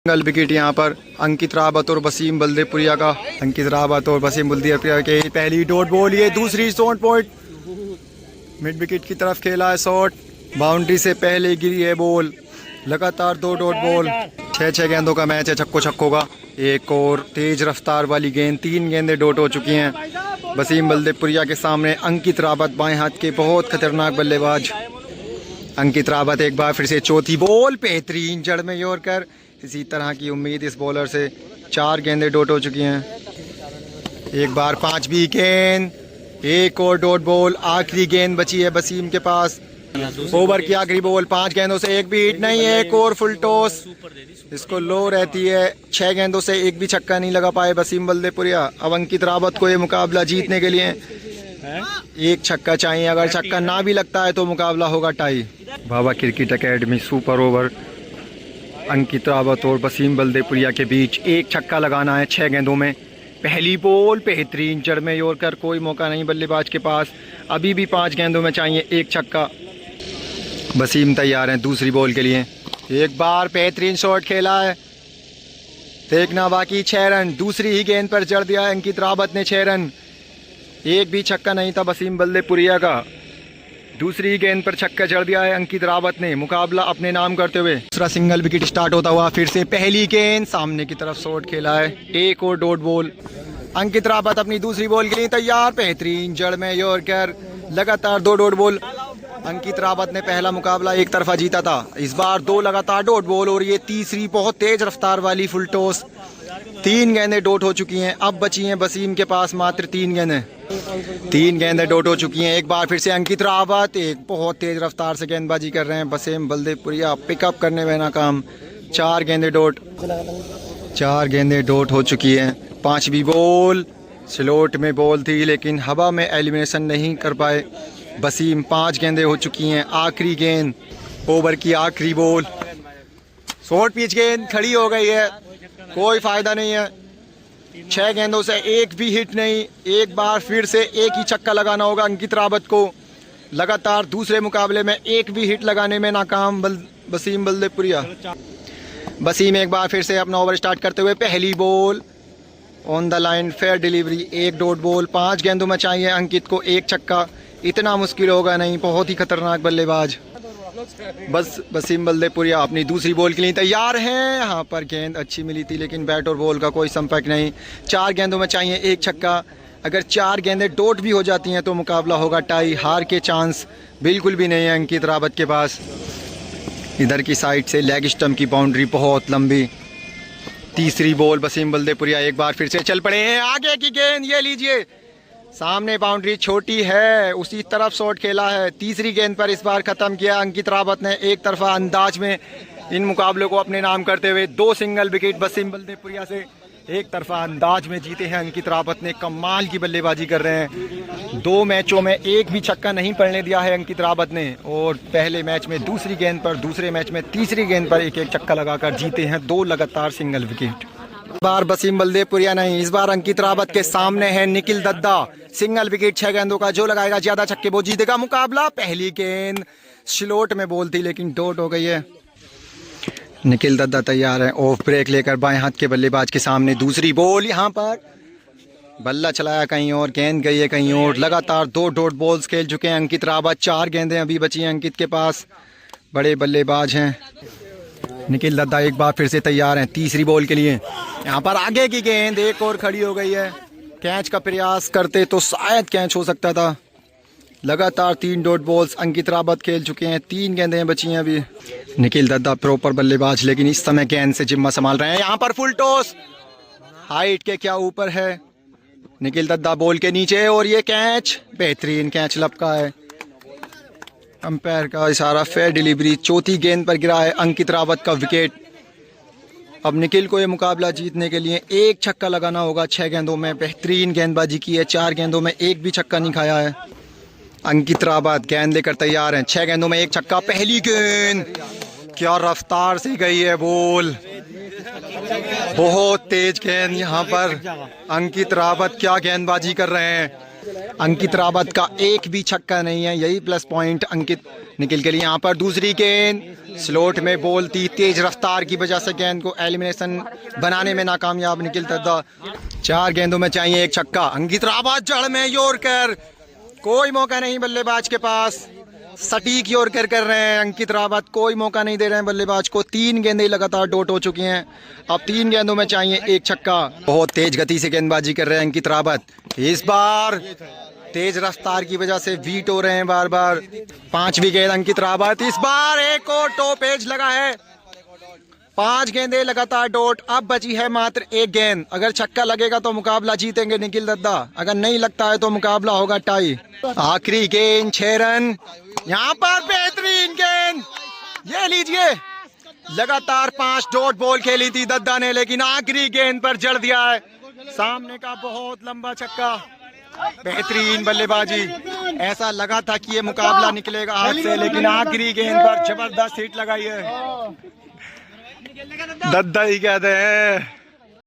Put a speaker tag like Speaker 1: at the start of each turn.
Speaker 1: Single wicket यहाँ पर अंकित रावत और वसीम बल्देपुरिया का। अंकित रावत और वसीम बल्देपुरिया के पहली डॉट बॉल, ये दूसरी शॉट पॉइंट मिड विकेट की तरफ खेला है शॉट, बाउंड्री से पहले गिरी है बॉल। लगातार 2 डॉट बॉल, 6 गेंदों का मैच है छक्को छक्कों का। एक और तेज रफ्तार वाली गेंद, 3 गेंदें डॉट हो चुकी हैं वसीम बल्देपुरिया के सामने। अंकित रावत बाएं हाथ के बहुत खतरनाक बल्लेबाज। अंकित रावत एक बार फिर से चौथी बॉल, बेहतरीन जड़ में यॉर्कर। इसी तरह की उम्मीद इस बॉलर से। 4 गेंदें डॉट हो चुकी हैं। एक बार 5वीं गेंद, एक और डॉट बॉल। आखिरी गेंद बची है वसीम के पास, ओवर की आखिरी बॉल। 5 गेंदों से एक भी हिट नहीं, एक और फुल टॉस, इसको लो रहती है। 6 गेंदों से एक भी छक्का नहीं लगा पाए वसीम बल्देपुरिया। अब अंकित रावत को ये मुकाबला जीतने के लिए एक छक्का चाहिए, अगर छक्का ना भी लगता है तो मुकाबला होगा टाई। बाबा क्रिकेट एकेडमी सुपर ओवर, अंकित रावत और वसीम बल्देपुरिया के बीच एक छक्का लगाना है 6 गेंदों में। पहली बॉल, बेहतरीन जड़ में यॉर्कर, कोई मौका नहीं बल्लेबाज के पास। अभी भी 5 गेंदों में चाहिए एक छक्का। वसीम तैयार हैं दूसरी बॉल के लिए। एक बार बेहतरीन शॉट खेला है, देखना बाकी 6 रन। दूसरी ही गेंद पर जड़ दिया है अंकित रावत ने 6 रन। एक भी छक्का नहीं था वसीम बल्देपुरिया का। दूसरी गेंद पर छक्का जड़ दिया है अंकित रावत ने, मुकाबला अपने नाम करते हुए। दूसरा सिंगल विकेट स्टार्ट होता हुआ फिर से पहली गेंद, सामने की तरफ शॉट खेला है। एक और डॉट बॉल। अंकित रावत अपनी दूसरी बॉल के लिए तैयार, बेहतरीन जड़ में यॉर्कर। लगातार 2 डॉट बॉल। अंकित रावत ने पहला मुकाबला एक तरफा जीता था, इस बार 2 लगातार डॉट बॉल और ये तीसरी बहुत तेज रफ्तार वाली फुल टॉस। 3 गेंदें डॉट हो चुकी हैं, अब बची हैं वसीम के पास मात्र 3 गेंदें। 3 गेंदें डॉट हो चुकी हैं। एक बार फिर से अंकित रावत एक बहुत तेज रफ्तार से गेंदबाजी कर रहे हैं। वसीम बल्देपुरिया पिकअप करने में नाकाम। 4 गेंदें डॉट, 4 गेंदें डॉट हो चुकी हैं। 5वीं बॉल, स्लोट में बॉल थी लेकिन हवा में एलिमिनेशन नहीं कर पाए वसीम। 5 गेंदें हो चुकी हैं। आखिरी गेंद, ओवर की आखिरी बॉल, शॉर्ट पिच गेंद खड़ी हो गई है, कोई फायदा नहीं है। 6 गेंदों से एक भी हिट नहीं। एक बार फिर से एक ही छक्का लगाना होगा अंकित रावत को। लगातार दूसरे मुकाबले में एक भी हिट लगाने में नाकाम वसीम बल्देपुरिया। वसीम एक बार फिर से अपना ओवर स्टार्ट करते हुए पहली ball on the line, fair delivery, एक डॉट बॉल। 5 गेंदों में चाहिए अंकित को एक छक्का, इतना मुश्किल होगा नहीं, बहुत ही खतरनाक बल्लेबाज। बस वसीम बल्देपुरिया अपनी दूसरी बॉल के लिए तैयार हैं। यहाँ पर गेंद अच्छी मिली थी लेकिन बैट और बॉल का कोई संपर्क नहीं। 4 गेंदों में चाहिए एक छक्का, अगर 4 गेंदें डॉट भी हो जाती हैं तो मुकाबला होगा टाई। हार के चांस बिल्कुल भी नहीं है अंकित रावत के पास। इधर की साइड से लेग स्टंप की बाउंड्री बहुत लंबी। तीसरी बॉल, वसीम बल्देपुरिया एक बार फिर से चल पड़े हैं। आगे की गेंद, ये लीजिए, सामने बाउंड्री छोटी है, उसी तरफ शॉट खेला है। तीसरी गेंद पर इस बार खत्म किया अंकित रावत ने एक तरफा अंदाज में इन मुकाबलों को अपने नाम करते हुए। 2 सिंगल विकेट वसीम बल्देपुरिया से एक तरफा अंदाज में जीते हैं अंकित रावत ने। कमाल की बल्लेबाजी कर रहे हैं। 2 मैचों में एक भी छक्का नहीं पड़ने दिया है अंकित रावत ने, और पहले मैच में दूसरी गेंद पर, दूसरे मैच में तीसरी गेंद पर एक छक्का लगाकर जीते हैं 2 लगातार सिंगल विकेट। इस बार वसीम बल्देपुरिया नहीं, इस बार अंकित रावत के सामने है निखिल दद्दा। सिंगल विकेट 6 गेंदों का, जो लगाएगा ज्यादा छक्के वो जीतेगा मुकाबला। पहली गेंद स्लोट में बॉल थी लेकिन डॉट हो गई है। निखिल दद्दा तैयार है ऑफ ब्रेक लेकर बाएं हाथ के बल्लेबाज के सामने। दूसरी बॉल, यहाँ पर बल्ला चलाया कहीं और, गेंद गई है कहीं और। लगातार 2 डॉट बॉल्स खेल चुके हैं अंकित रावत। 4 गेंदें अभी बची हैं अंकित के पास, बड़े बल्लेबाज हैं। निखिल दद्दा एक बार फिर से तैयार हैं तीसरी बॉल के लिए। यहाँ पर आगे की गेंद एक और खड़ी हो गई है। कैच का प्रयास करते तो शायद कैच हो सकता था। लगातार 3 डॉट बॉल्स अंकित रावत खेल चुके हैं। 3 गेंदें बची हैं अभी। निखिल दद्दा प्रॉपर बल्लेबाज, लेकिन इस समय गेंद से जिम्मा संभाल रहे हैं। यहाँ पर फुल टॉस, हाइट के क्या ऊपर है। निखिल दद्दा बॉल के नीचे और ये कैच, बेहतरीन कैच लपका है। अंपायर का इशारा, फेयर डिलीवरी। चौथी गेंद पर गिरा है अंकित रावत का विकेट। अब निखिल को ये मुकाबला जीतने के लिए एक छक्का लगाना होगा 6 गेंदों में। बेहतरीन गेंदबाजी की है, 4 गेंदों में एक भी छक्का नहीं खाया है। अंकित रावत गेंद लेकर तैयार हैं। 6 गेंदों में एक छक्का। पहली गेंद, क्या रफ्तार से गई है बॉल, बहुत तेज गेंद। यहाँ पर अंकित रावत क्या गेंदबाजी कर रहे हैं। अंकित रावत का एक भी छक्का नहीं है, यही प्लस पॉइंट अंकित निखिल के लिए। यहाँ पर दूसरी गेंद स्लोट में बॉल थी, तेज रफ्तार की वजह से गेंद को एलिमिनेशन बनाने में नाकामयाब निखिल दद्दा। 4 गेंदों में चाहिए एक छक्का। अंकित रावत जड़ में यॉर्कर, कोई मौका नहीं बल्लेबाज के पास, सटीक यॉर्कर कर रहे हैं अंकित रावत, कोई मौका नहीं दे रहे हैं बल्लेबाज को। 3 गेंदें लगातार डॉट हो चुकी हैं, अब 3 गेंदों में चाहिए एक छक्का। बहुत तेज गति से गेंदबाजी कर रहे हैं अंकित रावत, इस बार तेज रफ्तार की वजह से बीट हो रहे हैं बार बार। 5वीं गेंद अंकित रावत, इस बार एक और टॉप एज लगा है। 5 गेंदें लगातार डॉट, अब बची है मात्र एक गेंद। अगर छक्का लगेगा तो मुकाबला जीतेंगे निखिल दद्दा, अगर नहीं लगता है तो मुकाबला होगा टाई। आखिरी गेंद 6 रन, यहाँ पर बेहतरीन गेंद, ये लीजिए। लगातार 5 डॉट बॉल खेली थी दद्दा ने, लेकिन आखिरी गेंद पर जड़ दिया है। सामने का बहुत लंबा छक्का, बेहतरीन बल्लेबाजी। ऐसा लगा था कि ये मुकाबला निकलेगा हाथ से, लेकिन आखिरी गेंद पर जबरदस्त हिट लगाई है। दद्दा ही कहते हैं।